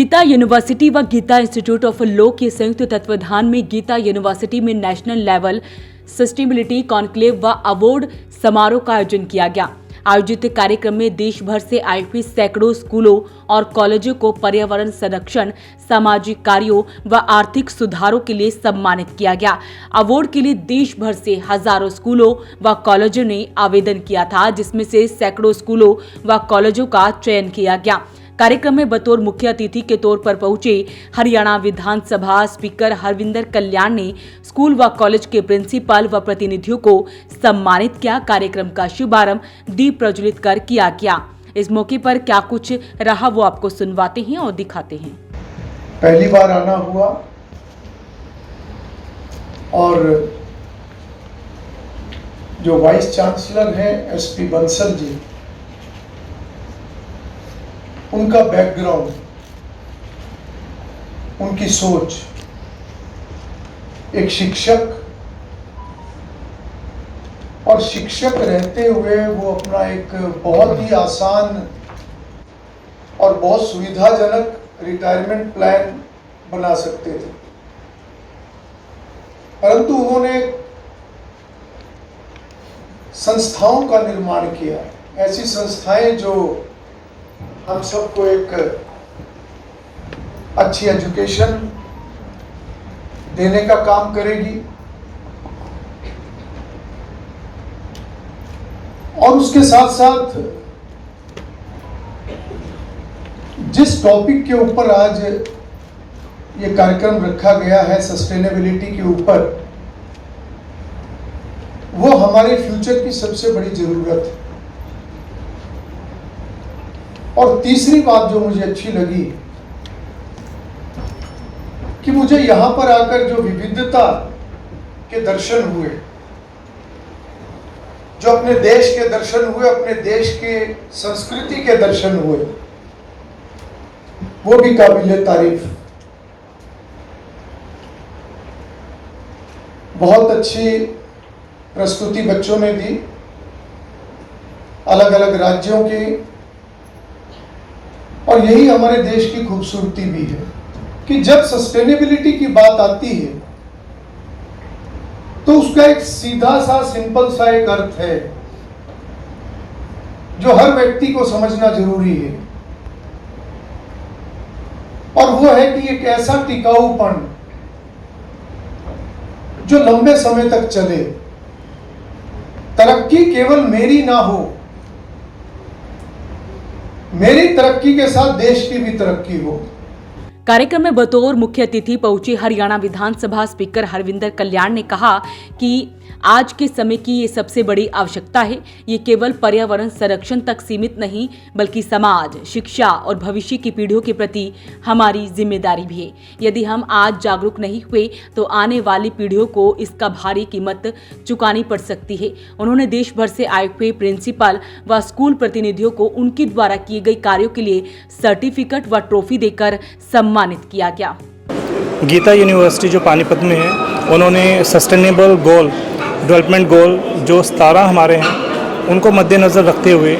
Gita university व Gita institute of law के संयुक्त तत्वाधान में गीता यूनिवर्सिटी में नेशनल लेवल सस्टेनेबिलिटी कॉन्क्लेव व अवार्ड समारोह का आयोजन किया गया। आयोजित कार्यक्रम में देश भर से आए हुए सैकड़ों स्कूलों और कॉलेजों को पर्यावरण संरक्षण, सामाजिक कार्यों व आर्थिक सुधारों के लिए सम्मानित किया गया। अवार्ड के लिए देश भर से हजारों स्कूलों व कॉलेजों ने आवेदन किया था, जिसमें से सैकड़ों स्कूलों व कॉलेजों का चयन किया गया। कार्यक्रम में बतौर मुख्य अतिथि के तौर पर पहुंचे हरियाणा विधानसभा स्पीकर हरविंदर कल्याण ने स्कूल व कॉलेज के प्रिंसिपल व प्रतिनिधियों को सम्मानित किया। कार्यक्रम का शुभारंभ दीप प्रज्वलित कर किया गया। इस मौके पर क्या कुछ रहा वो आपको सुनवाते हैं और दिखाते हैं। पहली बार आना हुआ और जो वाइस चांसलर हैं एसपी बंसल जी, उनका बैकग्राउंड, उनकी सोच, एक शिक्षक और शिक्षक रहते हुए वो अपना एक बहुत ही आसान और बहुत सुविधाजनक रिटायरमेंट प्लान बना सकते थे, परंतु उन्होंने संस्थाओं का निर्माण किया। ऐसी संस्थाएं जो हम सबको एक अच्छी एजुकेशन देने का काम करेगी और उसके साथ साथ जिस टॉपिक के ऊपर आज ये कार्यक्रम रखा गया है, सस्टेनेबिलिटी के ऊपर, वो हमारे फ्यूचर की सबसे बड़ी जरूरत है। और तीसरी बात जो मुझे अच्छी लगी कि मुझे यहां पर आकर जो विविधता के दर्शन हुए, जो अपने देश के दर्शन हुए, अपने देश के संस्कृति के दर्शन हुए, वो भी काबिले तारीफ। बहुत अच्छी प्रस्तुति बच्चों ने दी, अलग अलग राज्यों की, और यही हमारे देश की खूबसूरती भी है कि जब सस्टेनेबिलिटी की बात आती है तो उसका एक सीधा सा, सिंपल सा एक अर्थ है जो हर व्यक्ति को समझना जरूरी है, और वो है कि एक ऐसा टिकाऊपन जो लंबे समय तक चले। तरक्की केवल मेरी ना हो, मेरी तरक्की के साथ देश की भी तरक्की हो। कार्यक्रम में बतौर मुख्य अतिथि पहुंचे हरियाणा विधानसभा स्पीकर हरविंदर कल्याण ने कहा कि आज के समय की ये सबसे बड़ी आवश्यकता है। ये केवल पर्यावरण संरक्षण तक सीमित नहीं, बल्कि समाज, शिक्षा और भविष्य की पीढ़ियों के प्रति हमारी जिम्मेदारी भी है। यदि हम आज जागरूक नहीं हुए तो आने वाली पीढ़ियों को इसका भारी कीमत चुकानी पड़ सकती है। उन्होंने देश भर से आए हुए प्रिंसिपल व स्कूल प्रतिनिधियों को उनके द्वारा किए गए कार्यों के लिए सर्टिफिकेट व ट्रॉफी देकर सम्मानित किया गया। गीता यूनिवर्सिटी जो पानीपत में है, उन्होंने सस्टेनेबल गोल, डेवलपमेंट गोल जो 17 हमारे हैं, उनको मद्देनज़र रखते हुए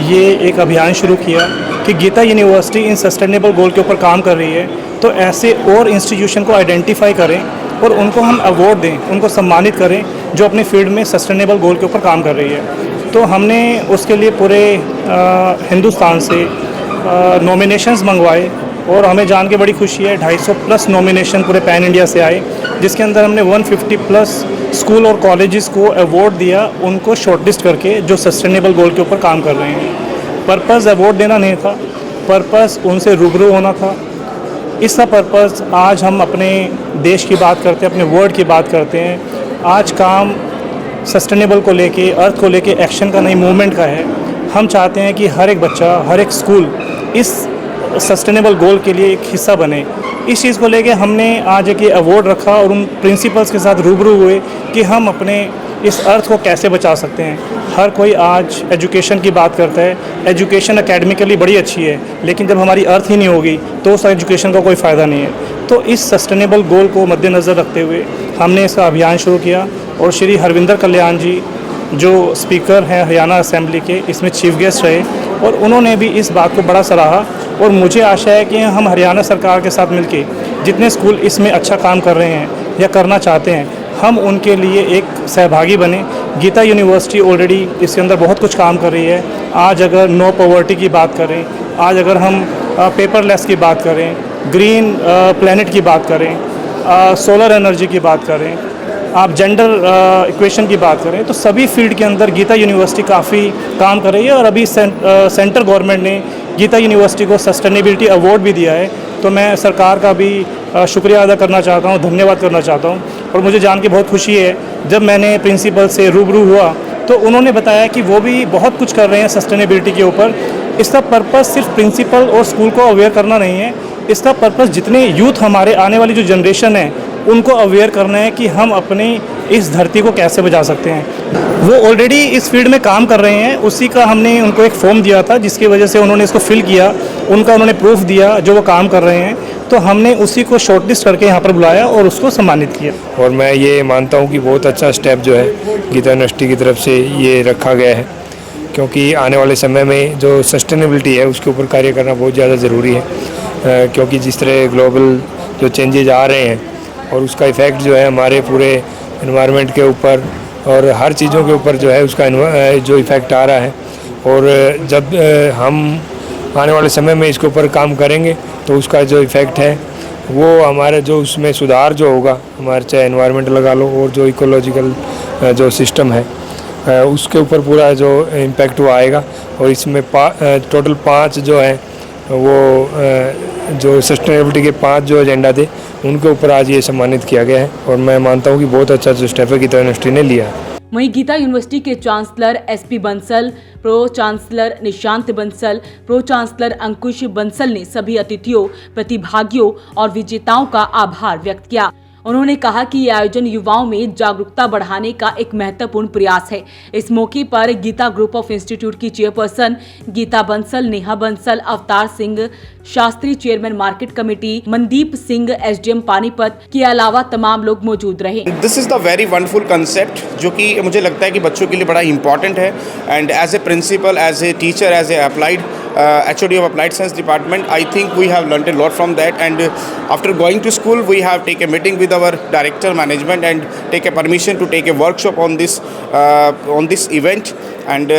ये एक अभियान शुरू किया कि गीता यूनिवर्सिटी इन सस्टेनेबल गोल के ऊपर काम कर रही है, तो ऐसे और इंस्टीट्यूशन को आइडेंटिफाई करें और उनको हम अवार्ड दें, उनको सम्मानित करें जो अपने फील्ड में सस्टेनेबल गोल के ऊपर काम कर रही है। तो हमने उसके लिए पूरे हिंदुस्तान से नॉमिनेशंस मंगवाए और हमें जान के बड़ी खुशी है 250 प्लस नॉमिनेशन पूरे पैन इंडिया से आए, जिसके अंदर हमने 150 प्लस स्कूल और कॉलेजेस को अवार्ड दिया, उनको शॉर्टलिस्ट करके, जो सस्टेनेबल गोल के ऊपर काम कर रहे हैं। पर्पज़ अवार्ड देना नहीं था, पर्पज़ उनसे रूबरू होना था। इसका पर्पज़ आज हम अपने देश की बात करते हैं, अपने वर्ल्ड की बात करते हैं। आज काम सस्टेनेबल को लेके, अर्थ को लेके एक्शन का नहीं, मूवमेंट का है। हम चाहते हैं कि हर एक बच्चा, हर एक स्कूल इस सस्टेनेबल गोल के लिए एक हिस्सा बने। इस चीज़ को लेके हमने आज एक अवार्ड रखा और उन प्रिंसिपल्स के साथ रूबरू हुए कि हम अपने इस अर्थ को कैसे बचा सकते हैं। हर कोई आज एजुकेशन की बात करता है, एजुकेशन एकेडमिकली बड़ी अच्छी है, लेकिन जब हमारी अर्थ ही नहीं होगी तो उस एजुकेशन का कोई फ़ायदा नहीं है। तो इस सस्टेनेबल गोल को मद्देनज़र रखते हुए हमने इसका अभियान शुरू किया और श्री हरविंदर कल्याण जी जो स्पीकर हैं हरियाणा असेंबली के, इसमें चीफ गेस्ट रहे और उन्होंने भी इस बात को बड़ा सराहा। और मुझे आशा है कि हम हरियाणा सरकार के साथ मिलके जितने स्कूल इसमें अच्छा काम कर रहे हैं या करना चाहते हैं, हम उनके लिए एक सहभागी बने। गीता यूनिवर्सिटी ऑलरेडी इसके अंदर बहुत कुछ काम कर रही है। आज अगर नो पॉवर्टी की बात करें, आज अगर हम पेपरलेस की बात करें, ग्रीन प्लैनेट की बात करें, सोलर एनर्जी की बात करें, आप जेंडर इक्वेशन की बात करें, तो सभी फील्ड के अंदर गीता यूनिवर्सिटी काफ़ी काम कर रही है। और अभी सेंट्रल गवर्नमेंट ने गीता यूनिवर्सिटी को सस्टेनेबिलिटी अवार्ड भी दिया है। तो मैं सरकार का भी शुक्रिया अदा करना चाहता हूँ, धन्यवाद करना चाहता हूँ। और मुझे जान के बहुत खुशी है, जब मैंने प्रिंसिपल से रूबरू हुआ तो उन्होंने बताया कि वो भी बहुत कुछ कर रहे हैं सस्टेनेबिलिटी के ऊपर। इसका पर्पस सिर्फ प्रिंसिपल और स्कूल को अवेयर करना नहीं है, इसका पर्पस जितने यूथ हमारे आने वाली जो जनरेशन है उनको अवेयर करना है कि हम अपनी इस धरती को कैसे बचा सकते हैं। वो ऑलरेडी इस फील्ड में काम कर रहे हैं, उसी का हमने उनको एक फॉर्म दिया था जिसकी वजह से उन्होंने इसको फिल किया, उनका उन्होंने प्रूफ दिया जो वो काम कर रहे हैं, तो हमने उसी को शॉर्टलिस्ट करके यहाँ पर बुलाया और उसको सम्मानित किया। और मैं ये मानता हूँ कि बहुत अच्छा स्टेप जो है गीता यूनिवर्सिटी की तरफ से ये रखा गया है, क्योंकि आने वाले समय में जो सस्टेनेबिलिटी है उसके ऊपर कार्य करना बहुत ज़्यादा ज़रूरी है। क्योंकि जिस तरह ग्लोबल जो चेंजेज आ रहे हैं और उसका इफ़ेक्ट जो है हमारे पूरे एनवायरनमेंट के ऊपर और हर चीज़ों के ऊपर जो है उसका जो इफ़ेक्ट आ रहा है, और जब हम आने वाले समय में इसके ऊपर काम करेंगे तो उसका जो इफ़ेक्ट है वो हमारे जो उसमें सुधार जो होगा, हमारे चाहे एनवायरनमेंट लगा लो और जो इकोलॉजिकल जो सिस्टम है उसके ऊपर पूरा जो इम्पैक्ट वो आएगा। और इसमें टोटल 5 जो है वो जो सस्टेनेबिलिटी के 5 जो एजेंडा थे उनके ऊपर आज ये सम्मानित किया गया है। और मैं मानता हूँ कि बहुत अच्छा जो स्टेप है गीता यूनिवर्सिटी ने लिया है। वहीं गीता यूनिवर्सिटी के chancellor SP Bansal, pro chancellor Nishant Bansal, pro chancellor Ankush Bansal ने सभी अतिथियों, प्रतिभागियों और विजेताओं का आभार व्यक्त किया। उन्होंने कहा कि ये आयोजन युवाओं में जागरूकता बढ़ाने का एक महत्वपूर्ण प्रयास है। इस मौके पर गीता ग्रुप ऑफ इंस्टीट्यूट की chairperson Gita Bansal, Neha Bansal, Avtar Singh Shastri, chairman market committee Mandeep Singh, SDM Panipat के अलावा तमाम लोग मौजूद रहे। This is the very wonderful concept जो कि मुझे लगता है कि बच्चों के लिए बड़ा इंपॉर्टेंट है। And as a principal, as a teacher, as a applied HOD of Applied Science Department, I think we have learnt a lot from that. And after going to school, we have taken a meeting with our director management and take a permission to take a workshop on this event and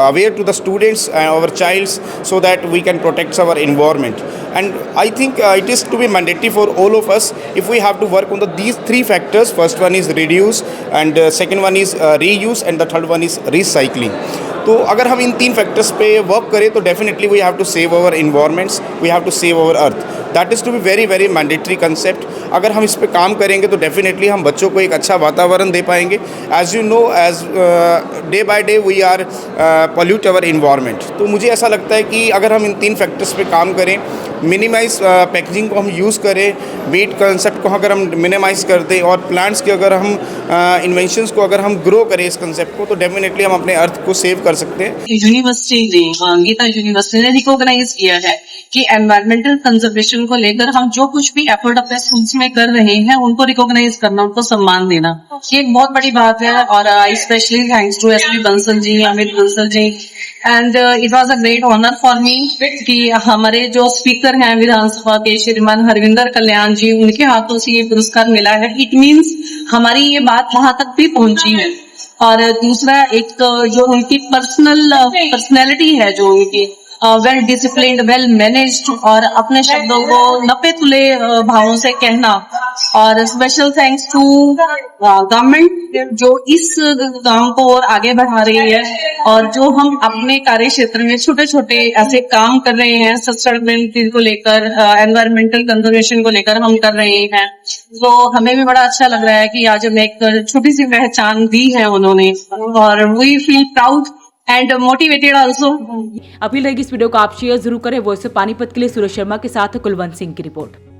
aware to the students and our childs so that we can protect our environment. And I think it is to be mandatory for all of us if we have to work on these 3 factors. First one is reduce, and second one is reuse, and the third one is recycling. तो अगर हम इन 3 factors पे work करें तो definitely we have to save our environments, we have to save our earth. That is to be very very mandatory concept. अगर हम इस पे काम करेंगे तो डेफिनेटली हम बच्चों को एक अच्छा वातावरण दे पाएंगे। As you know, as day by day we are pollute our environment. तो मुझे ऐसा लगता है कि अगर हम इन 3 फैक्टर्स पे काम करें, मिनिमाइज पैकेजिंग को हम यूज़ करें, वेट कंसेप्ट को अगर हम मिनिमाइज़ कर दें और प्लांट्स के अगर हम इन्वेंशंस को अगर हम ग्रो करें इस कंसेप्ट को, तो डेफिनेटली हम अपने अर्थ को सेव कर सकते हैं। यूनिवर्सिटी ने, गीता यूनिवर्सिटी ने रिकॉग्नाइज किया है कि एनवायरमेंटल कंजर्वेशन को लेकर हम जो कुछ भी एफर्ट अपने स्कूल्स में कर रहे हैं उनको रिकॉग्नाइज करना, उनको सम्मान देना, ये एक बहुत बड़ी बात है। और specially thanks to SP Bansal ji, Amit Bansal ji, and it was a great honour for me कि हमारे जो स्पीकर हैं विधानसभा के श्रीमान हरविंदर कल्याण जी, उनके हाथों से ये पुरस्कार मिला है। इट मीन्स हमारी ये बात वहां तक भी पहुंची है। और दूसरा, एक जो उनकी पर्सनैलिटी है, जो उनकी वेल डिसिप्लिन्ड, वेल मैनेज्ड और अपने शब्दों को नपे तुले भावों से कहना। और स्पेशल थैंक्स टू गवर्नमेंट जो इस काम को और आगे बढ़ा रही है, और जो हम अपने कार्य क्षेत्र में छोटे छोटे ऐसे काम कर रहे हैं सस्टेनेबिलिटी को लेकर, एनवायरमेंटल कंजर्वेशन को लेकर हम कर रहे हैं। तो हमें भी बड़ा अच्छा लग रहा है कि आज हमें एक छोटी सी पहचान दी है उन्होंने, और we feel proud and motivated also. Appeal रहेगी इस वीडियो को आप शेयर जरूर करें। वॉइस ऑफ पानीपत के लिए सुरेश शर्मा के साथ कुलवंत सिंह की रिपोर्ट।